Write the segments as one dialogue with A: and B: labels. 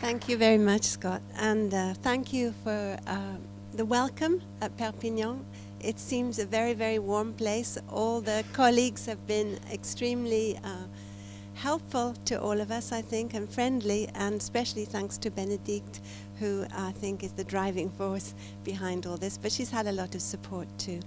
A: Thank you very much, Scott, and thank you for the welcome at Perpignan. It seems a very, very warm place. All the colleagues have been extremely helpful to all of us, I think, and friendly, and especially thanks to Benedict, who I think is the driving force behind all this, but she's had a lot of support too.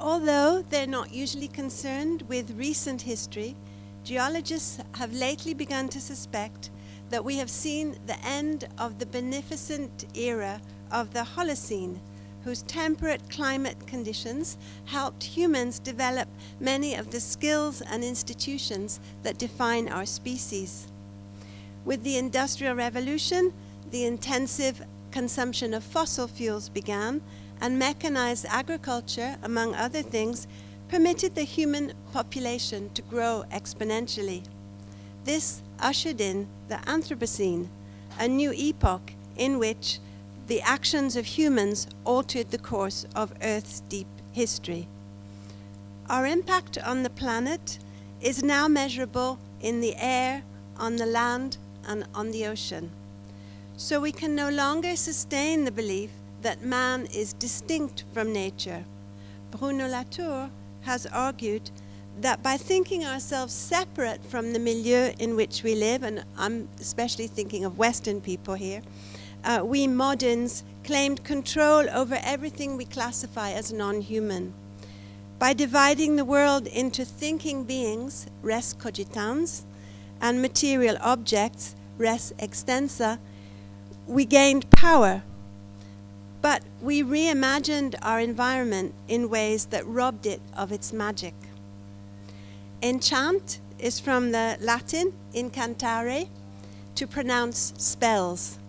A: Although they're not usually concerned with recent history, geologists have lately begun to suspect that we have seen the end of the beneficent era of the Holocene, whose temperate climate conditions helped humans develop many of the skills and institutions that define our species. With the Industrial Revolution, the intensive consumption of fossil fuels began, and mechanized agriculture, among other things, permitted the human population to grow exponentially. This ushered in the Anthropocene, a new epoch in which the actions of humans altered the course of Earth's deep history. Our impact on the planet is now measurable in the air, on the land, and on the ocean. So we can no longer sustain the belief that man is distinct from nature. Bruno Latour has argued that by thinking ourselves separate from the milieu in which we live, and I'm especially thinking of Western people here, we moderns claimed control over everything we classify as non-human. By dividing the world into thinking beings, res cogitans, and material objects, res extensa, we gained power. But we reimagined our environment in ways that robbed it of its magic. Enchant is from the Latin incantare, to pronounce spells.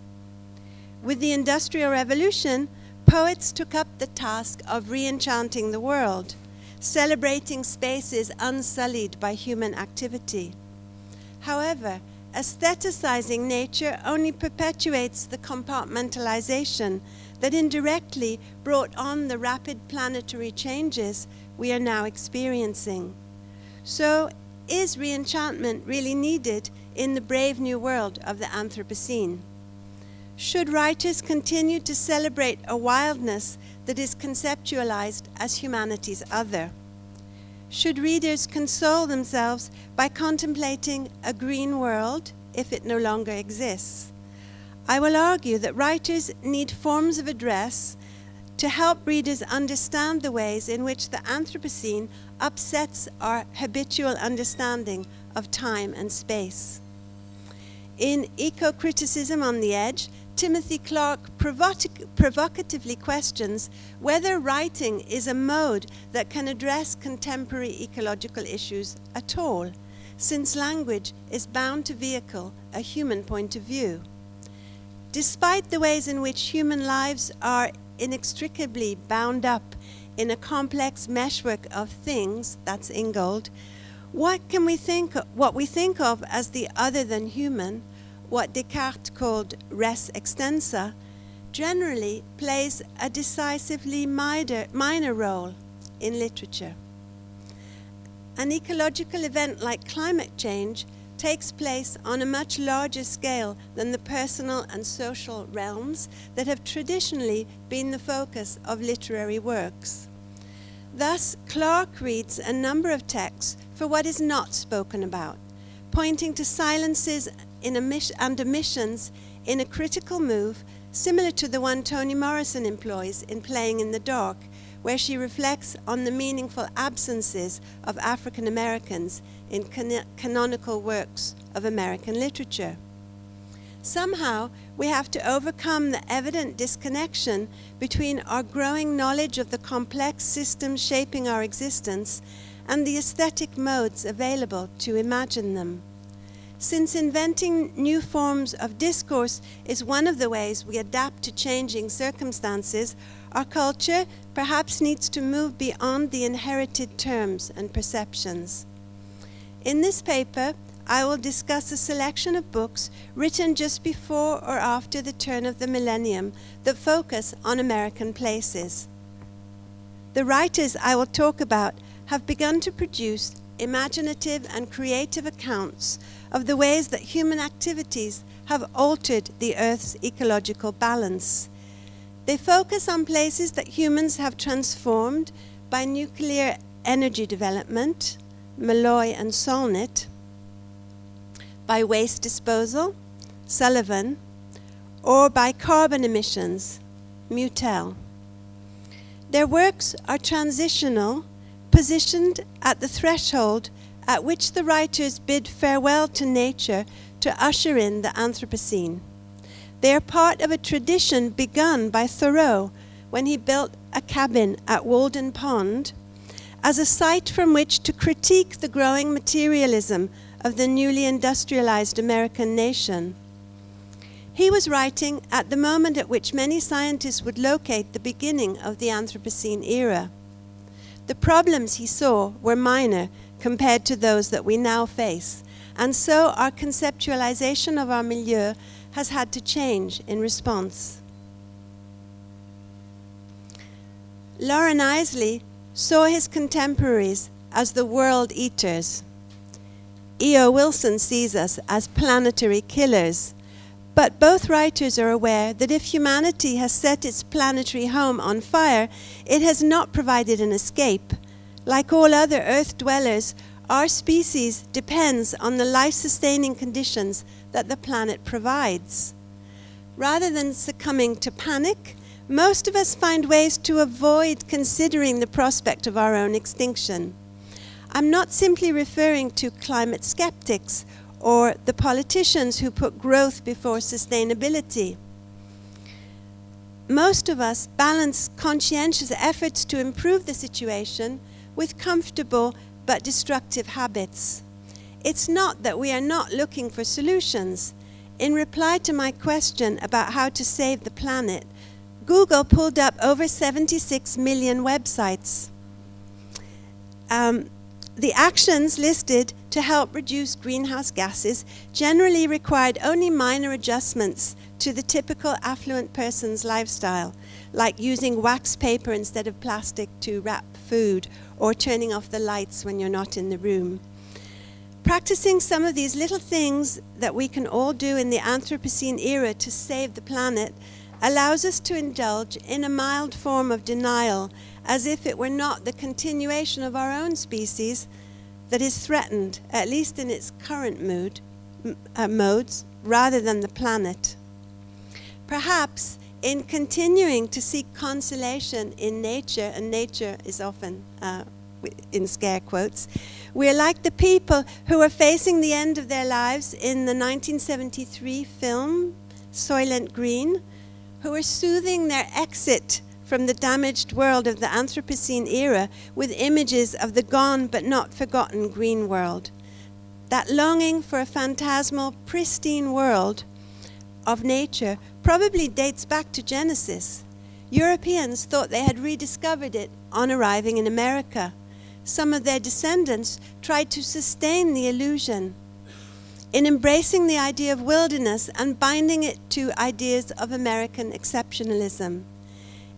A: With the Industrial Revolution, poets took up the task of reenchanting the world, celebrating spaces unsullied by human activity. However, aestheticizing nature only perpetuates the compartmentalization that indirectly brought on the rapid planetary changes we are now experiencing. So, is reenchantment really needed in the brave new world of the Anthropocene? Should writers continue to celebrate a wildness that is conceptualized as humanity's other? Should readers console themselves by contemplating a green world if it no longer exists? I will argue that writers need forms of address to help readers understand the ways in which the Anthropocene upsets our habitual understanding of time and space. In Eco-Criticism on the Edge, Timothy Clark provocatively questions whether writing is a mode that can address contemporary ecological issues at all, since language is bound to vehicle a human point of view. Despite the ways in which human lives are inextricably bound up in a complex meshwork of things, that's Ingold, what we think of as the other than human, what Descartes called res extensa, generally plays a decisively minor role in literature. An ecological event like climate change takes place on a much larger scale than the personal and social realms that have traditionally been the focus of literary works. Thus, Clark reads a number of texts for what is not spoken about, pointing to silences and omissions in a critical move similar to the one Toni Morrison employs in Playing in the Dark, where she reflects on the meaningful absences of African Americans in canonical works of American literature. Somehow, we have to overcome the evident disconnection between our growing knowledge of the complex systems shaping our existence and the aesthetic modes available to imagine them. Since inventing new forms of discourse is one of the ways we adapt to changing circumstances, our culture perhaps needs to move beyond the inherited terms and perceptions. In this paper, I will discuss a selection of books written just before or after the turn of the millennium that focus on American places. The writers I will talk about have begun to produce imaginative and creative accounts of the ways that human activities have altered the Earth's ecological balance. They focus on places that humans have transformed by nuclear energy development, Malloy and Solnit, by waste disposal, Sullivan, or by carbon emissions, Mutel. Their works are transitional, positioned at the threshold at which the writers bid farewell to nature to usher in the Anthropocene. They are part of a tradition begun by Thoreau when he built a cabin at Walden Pond as a site from which to critique the growing materialism of the newly industrialized American nation. He was writing at the moment at which many scientists would locate the beginning of the Anthropocene era. The problems he saw were minor compared to those that we now face, and so our conceptualization of our milieu has had to change in response. Lauren Isley saw his contemporaries as the world eaters. E.O. Wilson sees us as planetary killers. But both writers are aware that if humanity has set its planetary home on fire, it has not provided an escape. Like all other Earth dwellers, our species depends on the life-sustaining conditions that the planet provides. Rather than succumbing to panic, most of us find ways to avoid considering the prospect of our own extinction. I'm not simply referring to climate skeptics or the politicians who put growth before sustainability. Most of us balance conscientious efforts to improve the situation with comfortable but destructive habits. It's not that we are not looking for solutions. In reply to my question about how to save the planet, Google pulled up over 76 million websites. The actions listed to help reduce greenhouse gases generally required only minor adjustments to the typical affluent person's lifestyle, like using wax paper instead of plastic to wrap food, or turning off the lights when you're not in the room. Practicing some of these little things that we can all do in the Anthropocene era to save the planet allows us to indulge in a mild form of denial, as if it were not the continuation of our own species that is threatened, at least in its current modes, rather than the planet. Perhaps in continuing to seek consolation in nature, and nature is often in scare quotes, we're like the people who are facing the end of their lives in the 1973 film Soylent Green, who are soothing their exit from the damaged world of the Anthropocene era with images of the gone but not forgotten green world. That longing for a phantasmal, pristine world of nature probably dates back to Genesis. Europeans thought they had rediscovered it on arriving in America. Some of their descendants tried to sustain the illusion in embracing the idea of wilderness and binding it to ideas of American exceptionalism.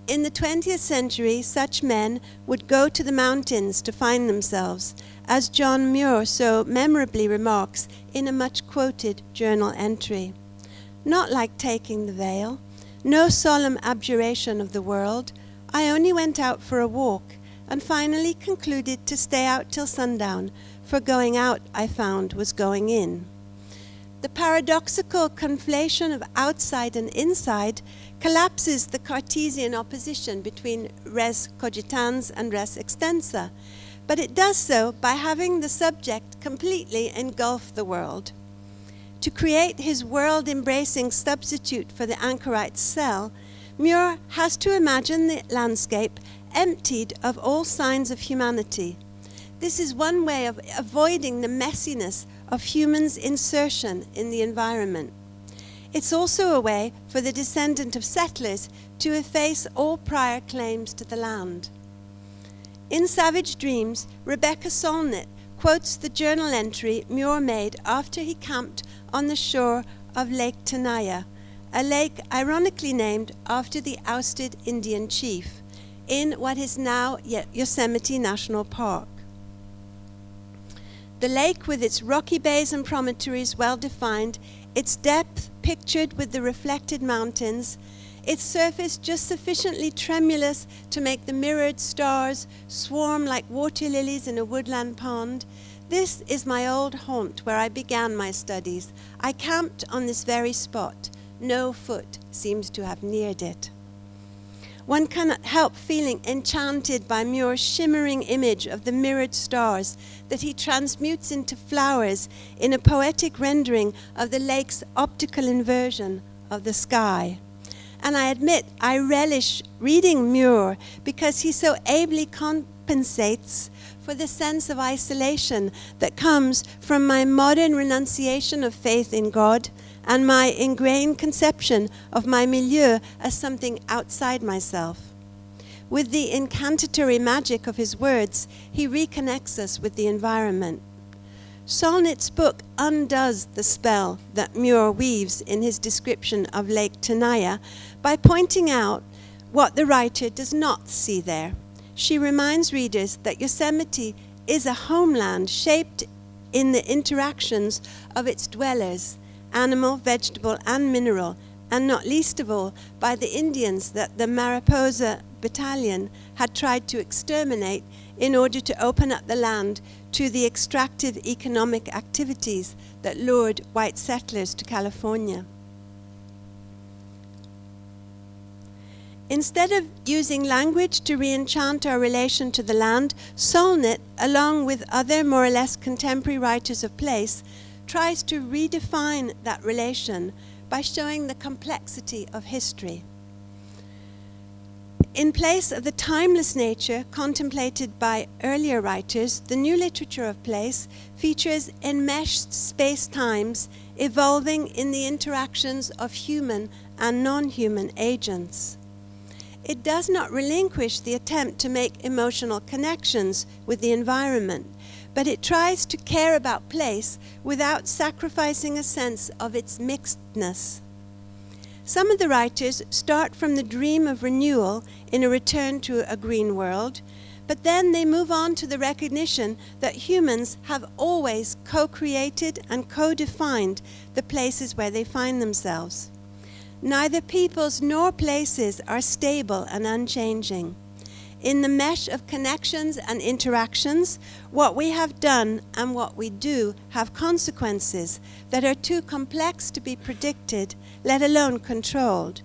A: In the 20th century, such men would go to the mountains to find themselves, as John Muir so memorably remarks in a much-quoted journal entry. Not like taking the veil, no solemn abjuration of the world. I only went out for a walk, and finally concluded to stay out till sundown, for going out, I found, was going in. The paradoxical conflation of outside and inside collapses the Cartesian opposition between res cogitans and res extensa, but it does so by having the subject completely engulf the world. To create his world-embracing substitute for the anchorite cell, Muir has to imagine the landscape emptied of all signs of humanity. This is one way of avoiding the messiness of humans' insertion in the environment. It's also a way for the descendant of settlers to efface all prior claims to the land. In Savage Dreams, Rebecca Solnit quotes the journal entry Muir made after he camped on the shore of Lake Tenaya, a lake ironically named after the ousted Indian chief, in what is now Yosemite National Park. The lake with its rocky bays and promontories well defined, its depth pictured with the reflected mountains, its surface just sufficiently tremulous to make the mirrored stars swarm like water lilies in a woodland pond. This is my old haunt where I began my studies. I camped on this very spot. No foot seems to have neared it. One cannot help feeling enchanted by Muir's shimmering image of the mirrored stars that he transmutes into flowers in a poetic rendering of the lake's optical inversion of the sky. And I admit I relish reading Muir because he so ably compensates for the sense of isolation that comes from my modern renunciation of faith in God and my ingrained conception of my milieu as something outside myself. With the incantatory magic of his words, he reconnects us with the environment. Solnit's book undoes the spell that Muir weaves in his description of Lake Tenaya by pointing out what the writer does not see there. She reminds readers that Yosemite is a homeland shaped in the interactions of its dwellers, animal, vegetable, and mineral, and not least of all by the Indians that the Mariposa Battalion had tried to exterminate in order to open up the land to the extractive economic activities that lured white settlers to California. Instead of using language to reenchant our relation to the land, Solnit, along with other more or less contemporary writers of place, tries to redefine that relation by showing the complexity of history. In place of the timeless nature contemplated by earlier writers, the new literature of place features enmeshed space-times evolving in the interactions of human and non-human agents. It does not relinquish the attempt to make emotional connections with the environment, but it tries to care about place without sacrificing a sense of its mixedness. Some of the writers start from the dream of renewal in a return to a green world, but then they move on to the recognition that humans have always co-created and co-defined the places where they find themselves. Neither peoples nor places are stable and unchanging. In the mesh of connections and interactions, what we have done and what we do have consequences that are too complex to be predicted, let alone controlled.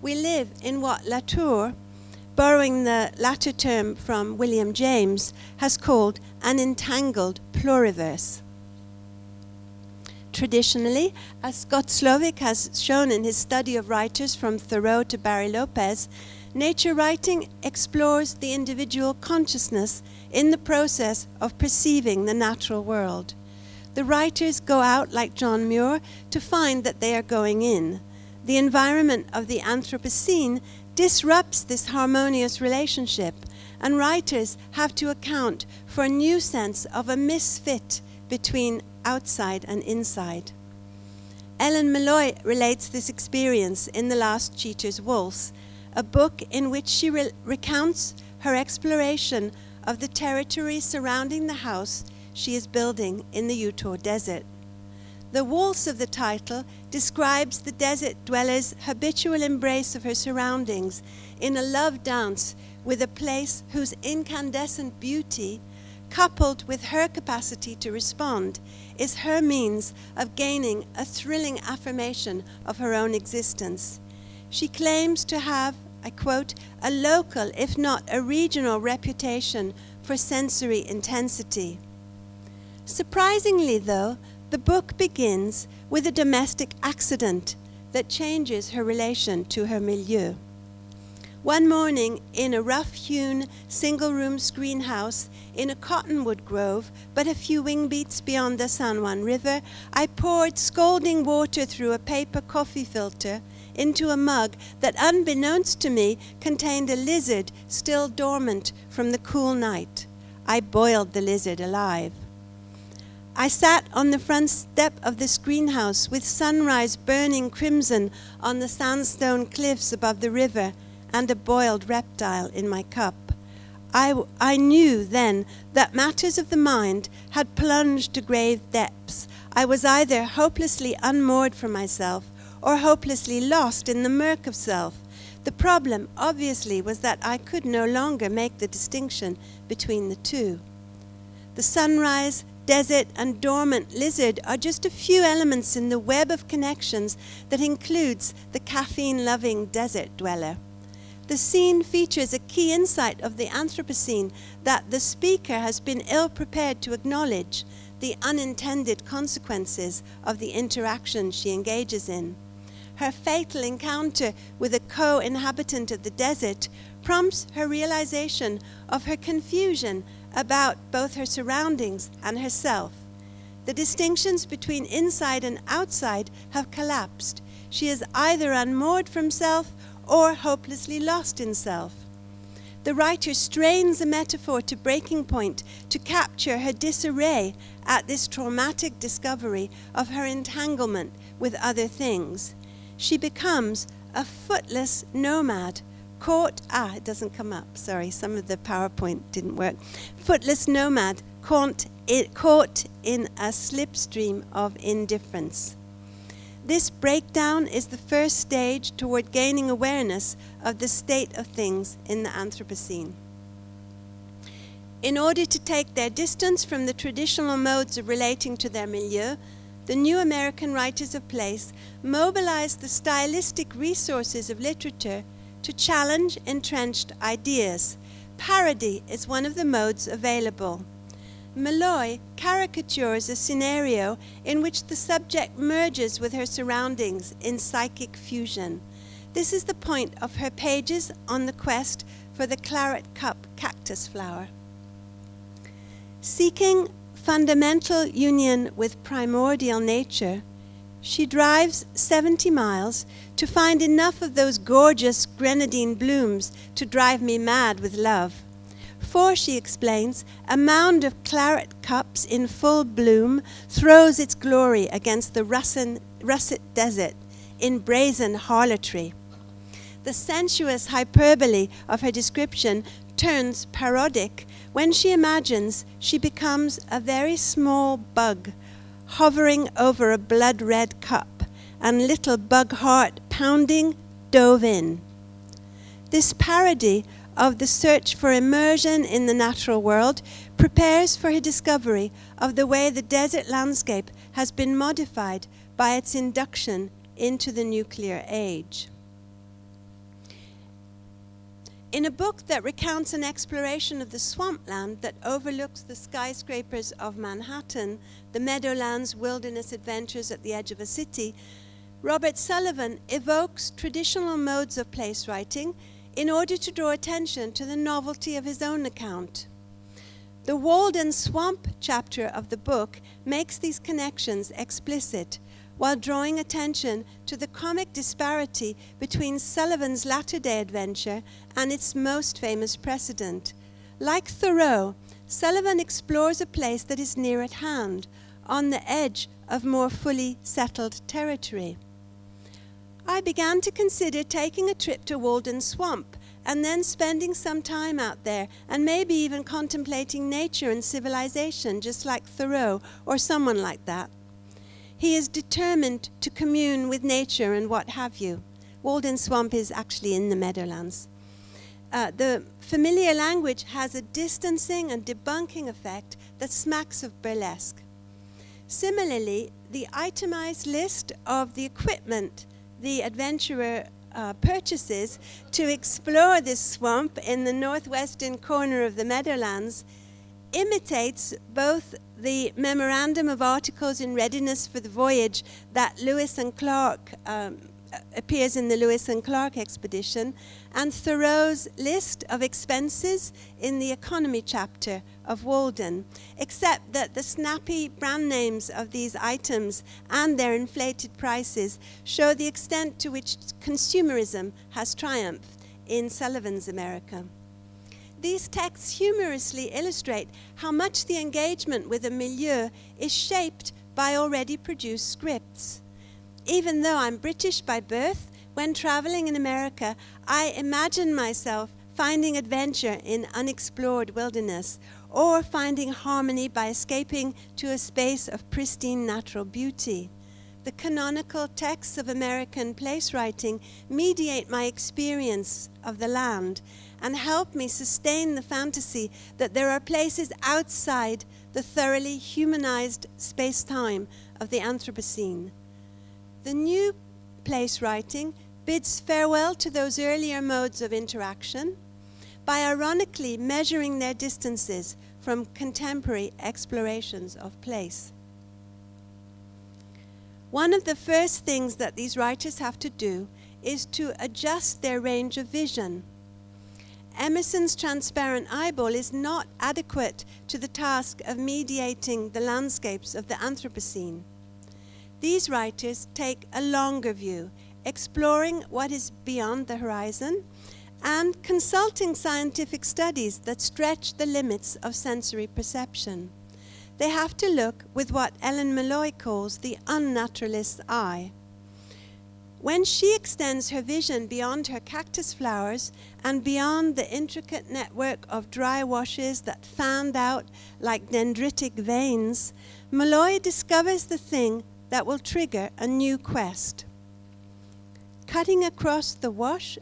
A: We live in what Latour, borrowing the latter term from William James, has called an entangled pluriverse. Traditionally, as Scott Slovic has shown in his study of writers from Thoreau to Barry Lopez, nature writing explores the individual consciousness in the process of perceiving the natural world. The writers go out, like John Muir, to find that they are going in. The environment of the Anthropocene disrupts this harmonious relationship, and writers have to account for a new sense of a misfit between outside and inside. Ellen Malloy relates this experience in The Last Cheater's Waltz, a book in which she recounts her exploration of the territory surrounding the house she is building in the Utah desert. The waltz of the title describes the desert dweller's habitual embrace of her surroundings in a love dance with a place whose incandescent beauty, coupled with her capacity to respond, is her means of gaining a thrilling affirmation of her own existence. She claims to have, I quote, a local, if not a regional reputation for sensory intensity. Surprisingly, though, the book begins with a domestic accident that changes her relation to her milieu. One morning, in a rough-hewn, single-room screen house in a cottonwood grove, but a few wing beats beyond the San Juan River, I poured scalding water through a paper coffee filter into a mug that, unbeknownst to me, contained a lizard still dormant from the cool night. I boiled the lizard alive. I sat on the front step of the screenhouse with sunrise burning crimson on the sandstone cliffs above the river and a boiled reptile in my cup. I knew then that matters of the mind had plunged to grave depths. I was either hopelessly unmoored from myself or hopelessly lost in the murk of self. The problem, obviously, was that I could no longer make the distinction between the two. The sunrise, desert, and dormant lizard are just a few elements in the web of connections that includes the caffeine-loving desert dweller. The scene features a key insight of the Anthropocene that the speaker has been ill-prepared to acknowledge the unintended consequences of the interaction she engages in. Her fatal encounter with a co-inhabitant of the desert prompts her realization of her confusion about both her surroundings and herself. The distinctions between inside and outside have collapsed. She is either unmoored from self or hopelessly lost in self. The writer strains a metaphor to breaking point to capture her disarray at this traumatic discovery of her entanglement with other things. She becomes a footless nomad, it doesn't come up, sorry, some of the PowerPoint didn't work. Footless nomad caught in a slipstream of indifference. This breakdown is the first stage toward gaining awareness of the state of things in the Anthropocene. In order to take their distance from the traditional modes of relating to their milieu, the new American writers of place mobilized the stylistic resources of literature to challenge entrenched ideas. Parody is one of the modes available. Malloy caricatures a scenario in which the subject merges with her surroundings in psychic fusion. This is the point of her pages on the quest for the claret cup cactus flower. Seeking fundamental union with primordial nature, she drives 70 miles to find enough of those gorgeous grenadine blooms to drive me mad with love. For, she explains, a mound of claret cups in full bloom throws its glory against the russet desert in brazen harlotry. The sensuous hyperbole of her description turns parodic when she imagines she becomes a very small bug hovering over a blood-red cup, and little bug heart pounding dove in. This parody of the search for immersion in the natural world prepares for her discovery of the way the desert landscape has been modified by its induction into the nuclear age. In a book that recounts an exploration of the swampland that overlooks the skyscrapers of Manhattan, the Meadowlands Wilderness Adventures at the Edge of a City, Robert Sullivan evokes traditional modes of place writing in order to draw attention to the novelty of his own account. The Walden Swamp chapter of the book makes these connections explicit, while drawing attention to the comic disparity between Sullivan's latter-day adventure and its most famous precedent. Like Thoreau, Sullivan explores a place that is near at hand, on the edge of more fully settled territory. I began to consider taking a trip to Walden Swamp and then spending some time out there and maybe even contemplating nature and civilization, just like Thoreau or someone like that. He is determined to commune with nature and what have you. Walden Swamp is actually in the Meadowlands. The familiar language has a distancing and debunking effect that smacks of burlesque. Similarly, the itemized list of the equipment the adventurer purchases to explore this swamp in the northwestern corner of the Meadowlands imitates both the memorandum of articles in readiness for the voyage that Lewis and Clark appears in the Lewis and Clark expedition, and Thoreau's list of expenses in the economy chapter of Walden, except that the snappy brand names of these items and their inflated prices show the extent to which consumerism has triumphed in Sullivan's America. These texts humorously illustrate how much the engagement with a milieu is shaped by already produced scripts. Even though I'm British by birth, when traveling in America, I imagine myself finding adventure in unexplored wilderness, or finding harmony by escaping to a space of pristine natural beauty. The canonical texts of American place writing mediate my experience of the land and help me sustain the fantasy that there are places outside the thoroughly humanized space-time of the Anthropocene. The new place writing bids farewell to those earlier modes of interaction by ironically measuring their distances from contemporary explorations of place. One of the first things that these writers have to do is to adjust their range of vision. Emerson's transparent eyeball is not adequate to the task of mediating the landscapes of the Anthropocene. These writers take a longer view, exploring what is beyond the horizon and consulting scientific studies that stretch the limits of sensory perception. They have to look with what Ellen Malloy calls the unnaturalist's eye. When she extends her vision beyond her cactus flowers and beyond the intricate network of dry washes that fanned out like dendritic veins, Malloy discovers the thing that will trigger a new quest. Cutting across the wash,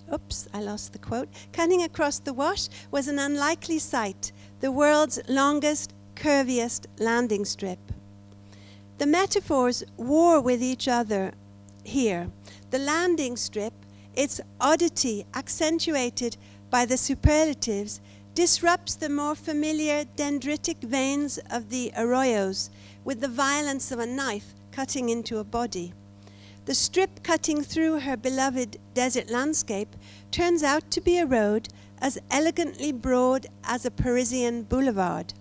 A: cutting across the wash was an unlikely sight, the world's longest, curviest landing strip. The metaphors war with each other here. The landing strip, its oddity accentuated by the superlatives, disrupts the more familiar dendritic veins of the arroyos with the violence of a knife cutting into a body. The strip cutting through her beloved desert landscape turns out to be a road as elegantly broad as a Parisian boulevard.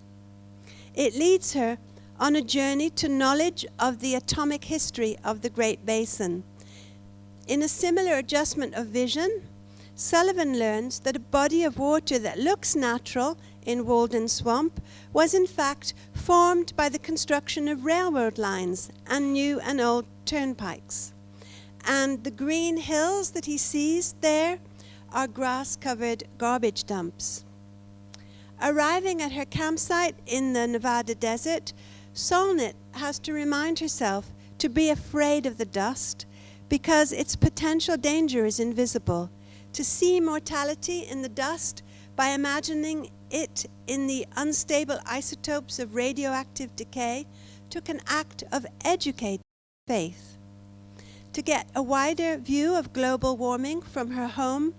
A: It leads her on a journey to knowledge of the atomic history of the Great Basin. In a similar adjustment of vision, Sullivan learns that a body of water that looks natural in Walden Swamp was in fact formed by the construction of railroad lines and new and old turnpikes. And the green hills that he sees there are grass-covered garbage dumps. Arriving at her campsite in the Nevada desert, Solnit has to remind herself to be afraid of the dust because its potential danger is invisible. To see mortality in the dust by imagining it in the unstable isotopes of radioactive decay took an act of educated faith. To get a wider view of global warming from her home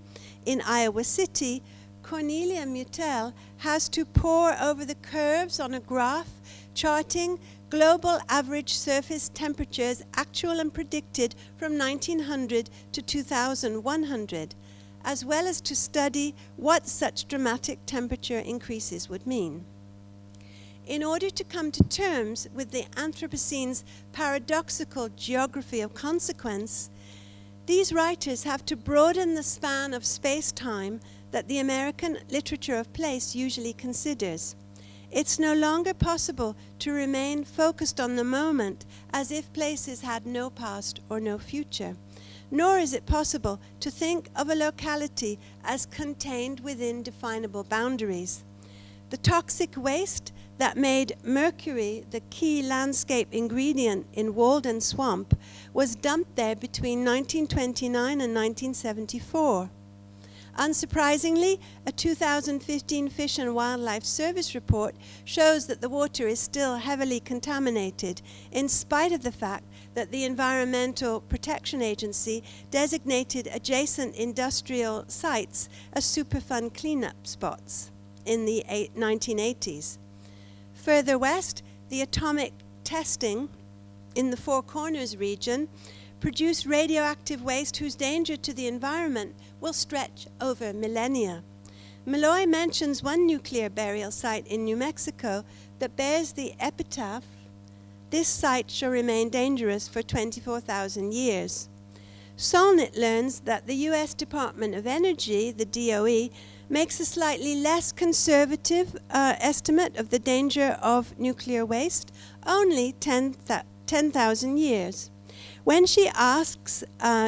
A: in Iowa City, Cornelia Mutel has to pore over the curves on a graph charting global average surface temperatures actual and predicted from 1900 to 2100, as well as to study what such dramatic temperature increases would mean. In order to come to terms with the Anthropocene's paradoxical geography of consequence, these writers have to broaden the span of space-time that the American literature of place usually considers. It's no longer possible to remain focused on the moment as if places had no past or no future, nor is it possible to think of a locality as contained within definable boundaries. The toxic waste that made mercury the key landscape ingredient in Walden Swamp was dumped there between 1929 and 1974. Unsurprisingly, a 2015 Fish and Wildlife Service report shows that the water is still heavily contaminated, in spite of the fact that the Environmental Protection Agency designated adjacent industrial sites as Superfund cleanup spots in the 1980s. Further west, the atomic testing in the Four Corners region produced radioactive waste whose danger to the environment will stretch over millennia. Malloy mentions one nuclear burial site in New Mexico that bears the epitaph, "This site shall remain dangerous for 24,000 years." Solnit learns that the US Department of Energy, the DOE, makes a slightly less conservative estimate of the danger of nuclear waste, only 10,000 years. When she asks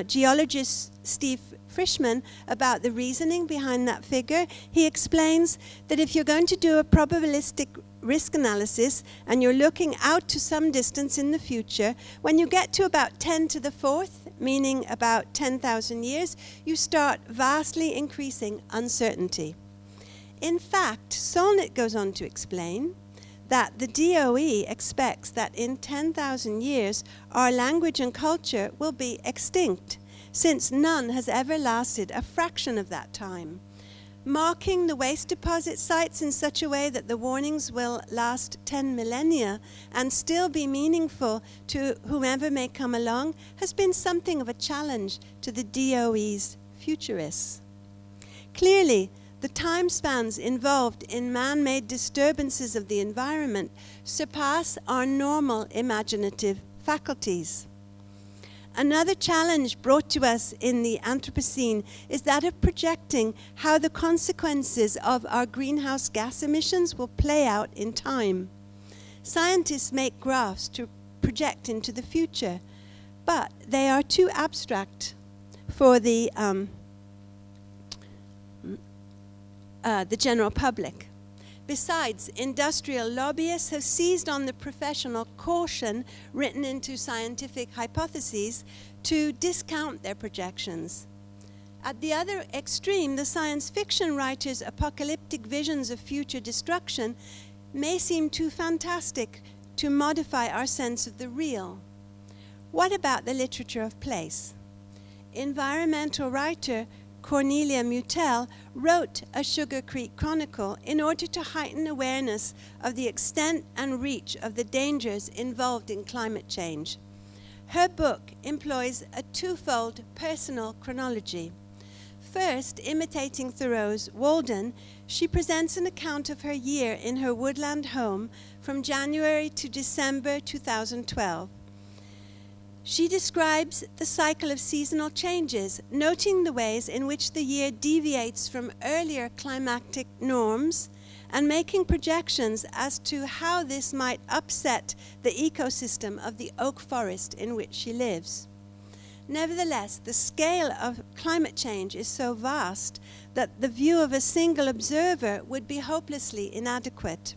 A: geologist Steve Frischmann about the reasoning behind that figure. He explains that if you're going to do a probabilistic risk analysis and you're looking out to some distance in the future, when you get to about 10 to the fourth, meaning about 10,000 years, you start vastly increasing uncertainty. In fact, Solnit goes on to explain that the DOE expects that in 10,000 years, our language and culture will be extinct, since none has ever lasted a fraction of that time. Marking the waste deposit sites in such a way that the warnings will last 10 millennia and still be meaningful to whomever may come along has been something of a challenge to the DOE's futurists. Clearly, the time spans involved in man-made disturbances of the environment surpass our normal imaginative faculties. Another challenge brought to us in the Anthropocene is that of projecting how the consequences of our greenhouse gas emissions will play out in time. Scientists make graphs to project into the future, but they are too abstract for the general public. Besides, industrial lobbyists have seized on the professional caution written into scientific hypotheses to discount their projections. At the other extreme, the science fiction writers' apocalyptic visions of future destruction may seem too fantastic to modify our sense of the real. What about the literature of place? Environmental writer Cornelia Mutel wrote a Sugar Creek Chronicle in order to heighten awareness of the extent and reach of the dangers involved in climate change. Her book employs a twofold personal chronology. First, imitating Thoreau's Walden, she presents an account of her year in her woodland home from January to December 2012. She describes the cycle of seasonal changes, noting the ways in which the year deviates from earlier climatic norms and making projections as to how this might upset the ecosystem of the oak forest in which she lives. Nevertheless, the scale of climate change is so vast that the view of a single observer would be hopelessly inadequate.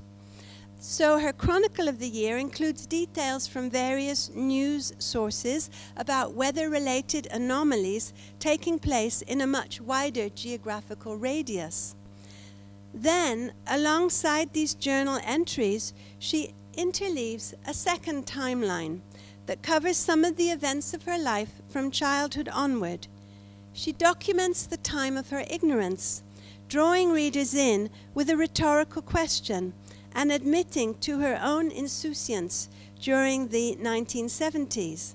A: So her chronicle of the year includes details from various news sources about weather-related anomalies taking place in a much wider geographical radius. Then, alongside these journal entries, she interleaves a second timeline that covers some of the events of her life from childhood onward. She documents the time of her ignorance, drawing readers in with a rhetorical question and admitting to her own insouciance during the 1970s.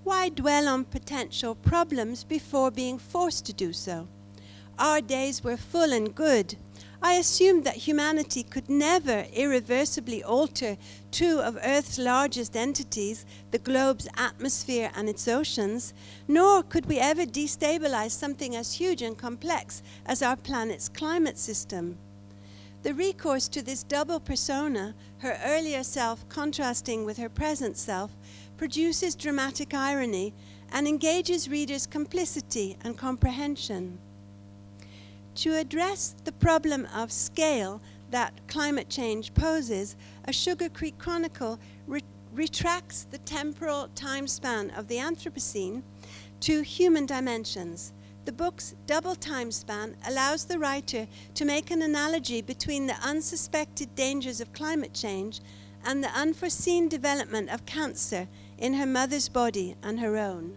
A: Why dwell on potential problems before being forced to do so? Our days were full and good. I assumed that humanity could never irreversibly alter two of Earth's largest entities, the globe's atmosphere and its oceans, nor could we ever destabilize something as huge and complex as our planet's climate system. The recourse to this double persona, her earlier self contrasting with her present self, produces dramatic irony and engages readers' complicity and comprehension. To address the problem of scale that climate change poses, a Sugar Creek Chronicle retracts the temporal time span of the Anthropocene to human dimensions. The book's double time span allows the writer to make an analogy between the unsuspected dangers of climate change and the unforeseen development of cancer in her mother's body and her own.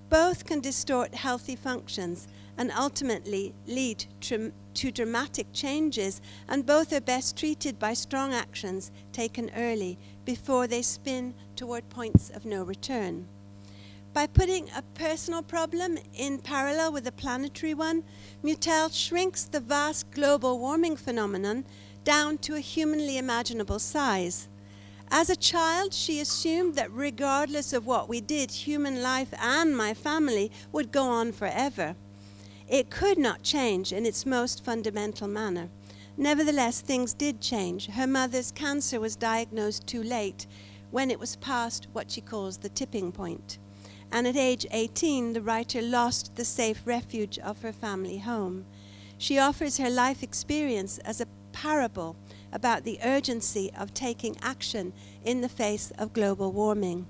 A: Both can distort healthy functions and ultimately lead to dramatic changes, and both are best treated by strong actions taken early before they spin toward points of no return. By putting a personal problem in parallel with a planetary one, Mutel shrinks the vast global warming phenomenon down to a humanly imaginable size. As a child, she assumed that regardless of what we did, human life and my family would go on forever. It could not change in its most fundamental manner. Nevertheless, things did change. Her mother's cancer was diagnosed too late, when it was past what she calls the tipping point. and at age 18, the writer lost the safe refuge of her family home. She offers her life experience as a parable about the urgency of taking action in the face of global warming.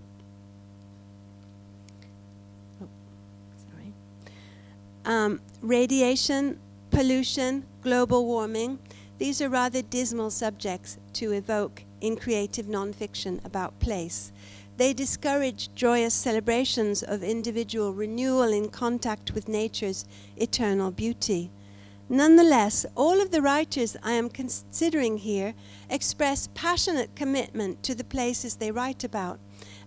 A: Radiation, pollution, global warming, these are rather dismal subjects to evoke in creative nonfiction about place. They discourage joyous celebrations of individual renewal in contact with nature's eternal beauty. Nonetheless, all of the writers I am considering here express passionate commitment to the places they write about,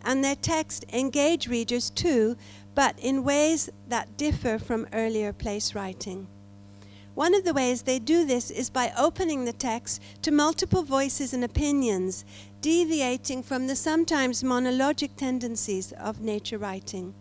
A: and their texts engage readers too, but in ways that differ from earlier place writing. One of the ways they do this is by opening the text to multiple voices and opinions, deviating from the sometimes monologic tendencies of nature writing.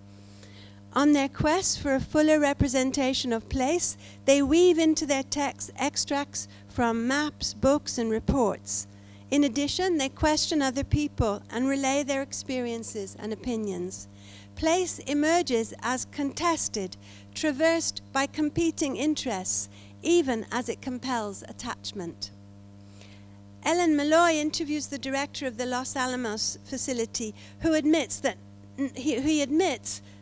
A: On their quest for a fuller representation of place, they weave into their texts extracts from maps, books, and reports. In addition, they question other people and relay their experiences and opinions. Place emerges as contested, traversed by competing interests, even as it compels attachment. Ellen Malloy interviews the director of the Los Alamos facility, who admits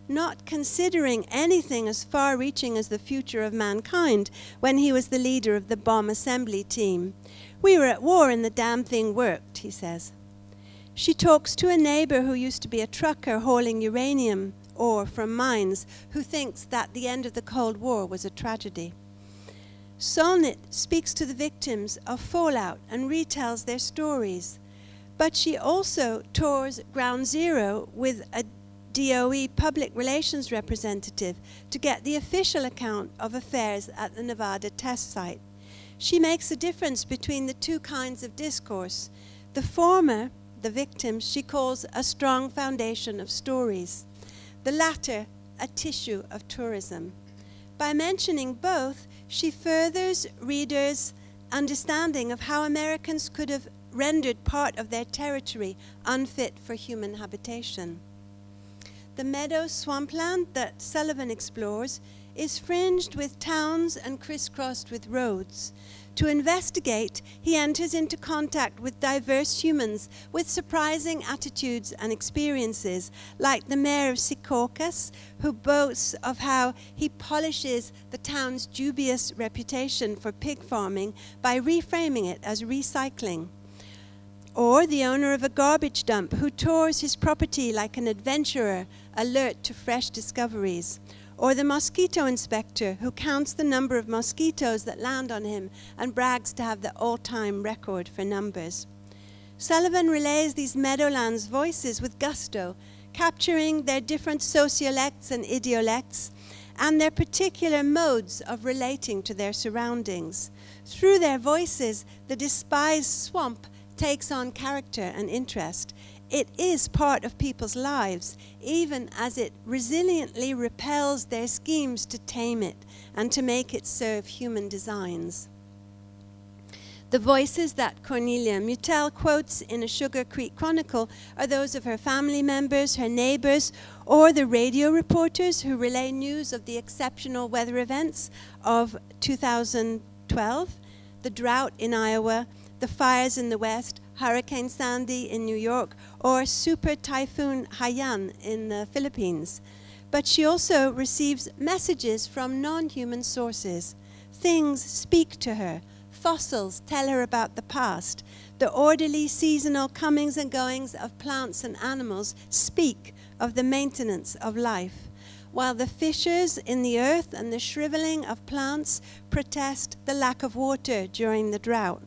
A: not considering anything as far-reaching as the future of mankind when he was the leader of the bomb assembly team. "We were at war and the damn thing worked," he says. She talks to a neighbor who used to be a trucker hauling uranium ore from mines, who thinks that the end of the Cold War was a tragedy. Solnit speaks to the victims of fallout and retells their stories, but she also tours Ground Zero with a DOE public relations representative to get the official account of affairs at the Nevada test site. She makes a difference between the two kinds of discourse. The former, the victims, she calls a strong foundation of stories. The latter, a tissue of tourism. By mentioning both, she furthers readers' understanding of how Americans could have rendered part of their territory unfit for human habitation. The meadow swampland that Sullivan explores is fringed with towns and crisscrossed with roads. To investigate, he enters into contact with diverse humans with surprising attitudes and experiences, like the mayor of Secaucus, who boasts of how he polishes the town's dubious reputation for pig farming by reframing it as recycling. Or the owner of a garbage dump who tours his property like an adventurer, alert to fresh discoveries. Or the mosquito inspector who counts the number of mosquitoes that land on him and brags to have the all-time record for numbers. Sullivan relays these meadowlands' voices with gusto, capturing their different sociolects and idiolects and their particular modes of relating to their surroundings. Through their voices, the despised swamp takes on character and interest. It is part of people's lives, even as it resiliently repels their schemes to tame it and to make it serve human designs. The voices that Cornelia Mutel quotes in a Sugar Creek Chronicle are those of her family members, her neighbors, or the radio reporters who relay news of the exceptional weather events of 2012, the drought in Iowa, the fires in the West, Hurricane Sandy in New York, or Super Typhoon Haiyan in the Philippines. But she also receives messages from non-human sources. Things speak to her. Fossils tell her about the past. The orderly seasonal comings and goings of plants and animals speak of the maintenance of life, while the fissures in the earth and the shriveling of plants protest the lack of water during the drought.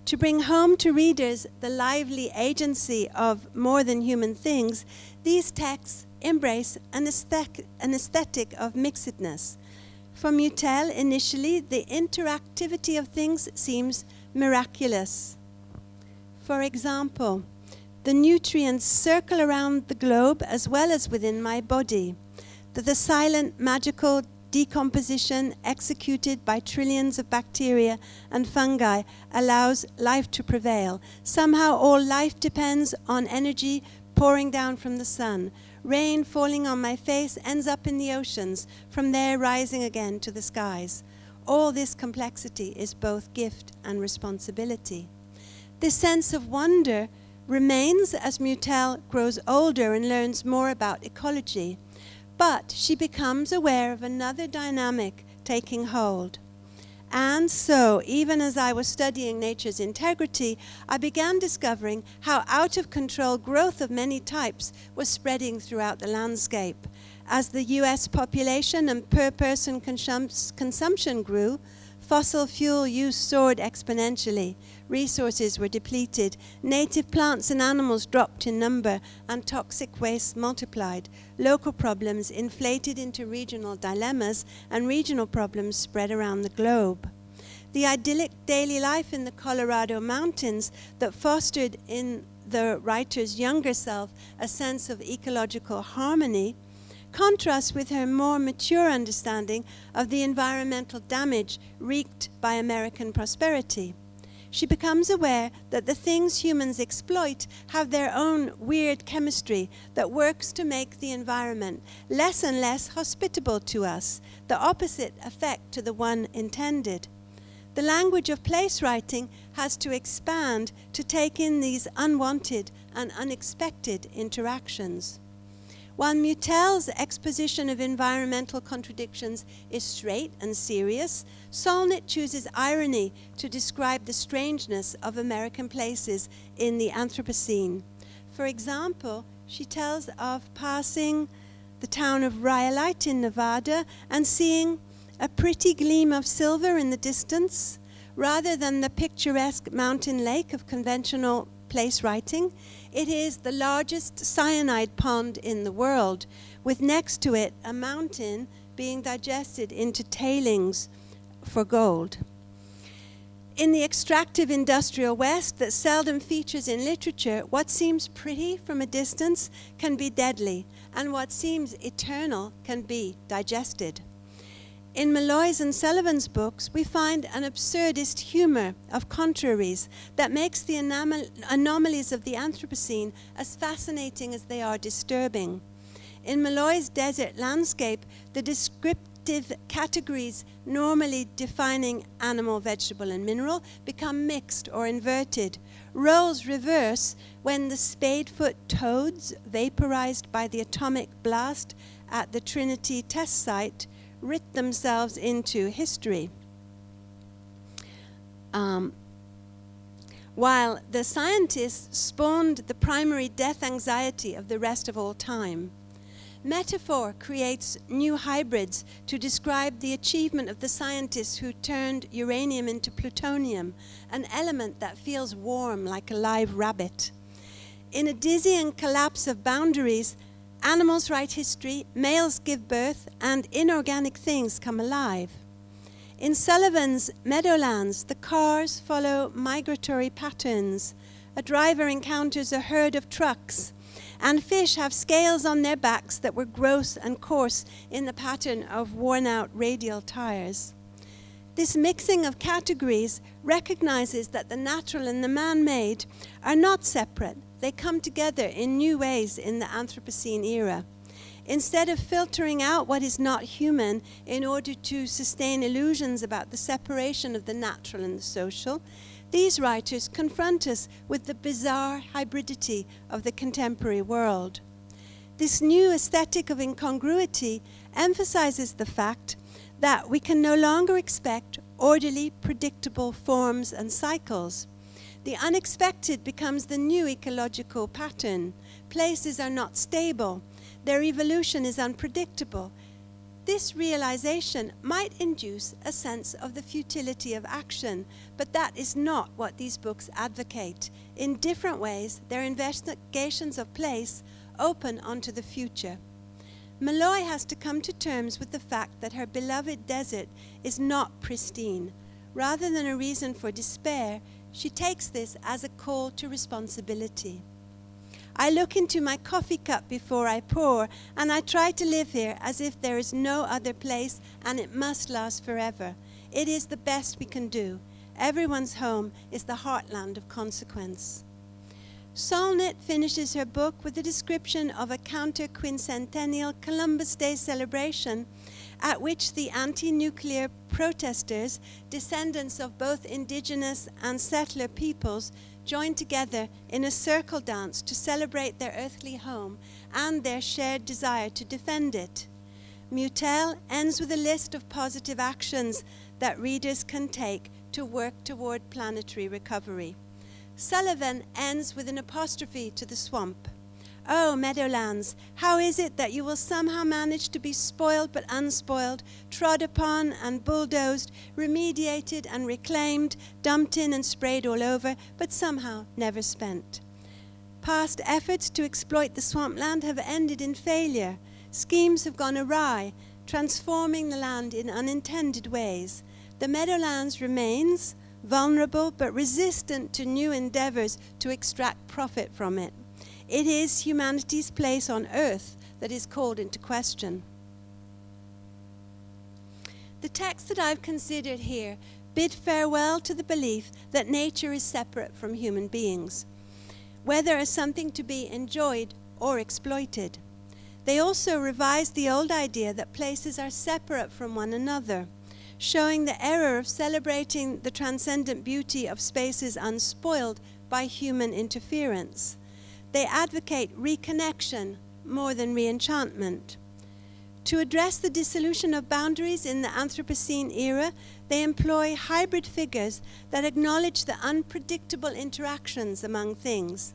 A: To bring home to readers the lively agency of more than human things, these texts embrace an aesthetic of mixedness. For Mutel, initially, the interactivity of things seems miraculous. For example, the nutrients circle around the globe as well as within my body. The silent, magical decomposition executed by trillions of bacteria and fungi allows life to prevail. Somehow all life depends on energy pouring down from the sun. Rain falling on my face ends up in the oceans, from there rising again to the skies. All this complexity is both gift and responsibility. This sense of wonder remains as Mutel grows older and learns more about ecology, but she becomes aware of another dynamic taking hold. And so, even as I was studying nature's integrity, I began discovering how out-of-control growth of many types was spreading throughout the landscape. As the US population and per-person consumption grew, fossil fuel use soared exponentially, resources were depleted, native plants and animals dropped in number, and toxic waste multiplied. Local problems inflated into regional dilemmas, and regional problems spread around the globe. The idyllic daily life in the Colorado mountains that fostered in the writer's younger self a sense of ecological harmony contrasts with her more mature understanding of the environmental damage wreaked by American prosperity. She becomes aware that the things humans exploit have their own weird chemistry that works to make the environment less and less hospitable to us, the opposite effect to the one intended. The language of place writing has to expand to take in these unwanted and unexpected interactions. While Mutel's exposition of environmental contradictions is straight and serious, Solnit chooses irony to describe the strangeness of American places in the Anthropocene. For example, she tells of passing the town of Rhyolite in Nevada and seeing a pretty gleam of silver in the distance, rather than the picturesque mountain lake of conventional place writing. It is the largest cyanide pond in the world, with next to it a mountain being digested into tailings for gold. In the extractive industrial West that seldom features in literature, what seems pretty from a distance can be deadly, and what seems eternal can be digested. In Malloy's and Sullivan's books, we find an absurdist humor of contraries that makes the anomalies of the Anthropocene as fascinating as they are disturbing. In Malloy's desert landscape, the descriptive categories normally defining animal, vegetable, and mineral become mixed or inverted. Roles reverse when the spadefoot toads, vaporized by the atomic blast at the Trinity test site, writ themselves into history. While the scientists spawned the primary death anxiety of the rest of all time. Metaphor creates new hybrids to describe the achievement of the scientists who turned uranium into plutonium, an element that feels warm like a live rabbit. In a dizzying collapse of boundaries, animals write history, males give birth, and inorganic things come alive. In Sullivan's Meadowlands, the cars follow migratory patterns. A driver encounters a herd of trucks, and fish have scales on their backs that were gross and coarse in the pattern of worn-out radial tires. This mixing of categories recognizes that the natural and the man-made are not separate. They come together in new ways in the Anthropocene era. Instead of filtering out what is not human in order to sustain illusions about the separation of the natural and the social, these writers confront us with the bizarre hybridity of the contemporary world. This new aesthetic of incongruity emphasizes the fact that we can no longer expect orderly, predictable forms and cycles. The unexpected becomes the new ecological pattern. Places are not stable. Their evolution is unpredictable. This realization might induce a sense of the futility of action, but that is not what these books advocate. In different ways, their investigations of place open onto the future. Malloy has to come to terms with the fact that her beloved desert is not pristine. Rather than a reason for despair, she takes this as a call to responsibility. I look into my coffee cup before I pour, and I try to live here as if there is no other place and it must last forever. It is the best we can do. Everyone's home is the heartland of consequence. Solnit finishes her book with a description of a counter-quincentennial Columbus Day celebration at which the anti-nuclear protesters, descendants of both indigenous and settler peoples, joined together in a circle dance to celebrate their earthly home and their shared desire to defend it. Mutel ends with a list of positive actions that readers can take to work toward planetary recovery. Sullivan ends with an apostrophe to the swamp. Oh, meadowlands, how is it that you will somehow manage to be spoiled but unspoiled, trod upon and bulldozed, remediated and reclaimed, dumped in and sprayed all over, but somehow never spent? Past efforts to exploit the swampland have ended in failure. Schemes have gone awry, transforming the land in unintended ways. The meadowlands remains vulnerable but resistant to new endeavors to extract profit from it. It is humanity's place on earth that is called into question. The texts that I've considered here bid farewell to the belief that nature is separate from human beings, whether as something to be enjoyed or exploited. They also revise the old idea that places are separate from one another, showing the error of celebrating the transcendent beauty of spaces unspoiled by human interference. They advocate reconnection more than reenchantment. To address the dissolution of boundaries in the Anthropocene era, they employ hybrid figures that acknowledge the unpredictable interactions among things.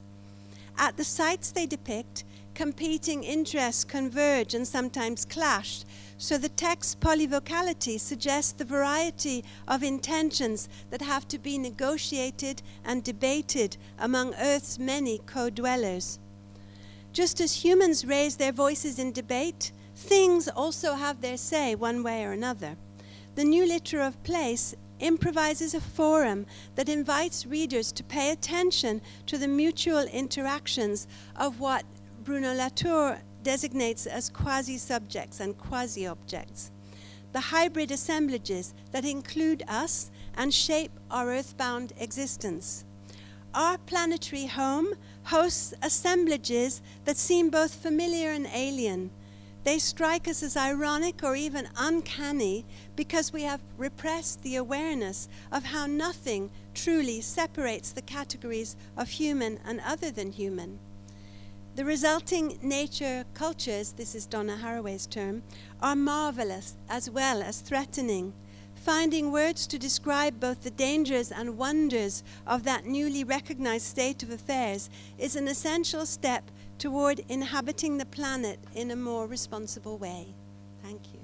A: At the sites they depict, competing interests converge and sometimes clash, so the text's polyvocality suggests the variety of intentions that have to be negotiated and debated among Earth's many co-dwellers. Just as humans raise their voices in debate, things also have their say one way or another. The new Litter of Place improvises a forum that invites readers to pay attention to the mutual interactions of what Bruno Latour designates as quasi-subjects and quasi-objects, the hybrid assemblages that include us and shape our earthbound existence. Our planetary home hosts assemblages that seem both familiar and alien. They strike us as ironic or even uncanny because we have repressed the awareness of how nothing truly separates the categories of human and other than human. The resulting nature cultures, this is Donna Haraway's term, are marvelous as well as threatening. Finding words to describe both the dangers and wonders of that newly recognized state of affairs is an essential step toward inhabiting the planet in a more responsible way. Thank you.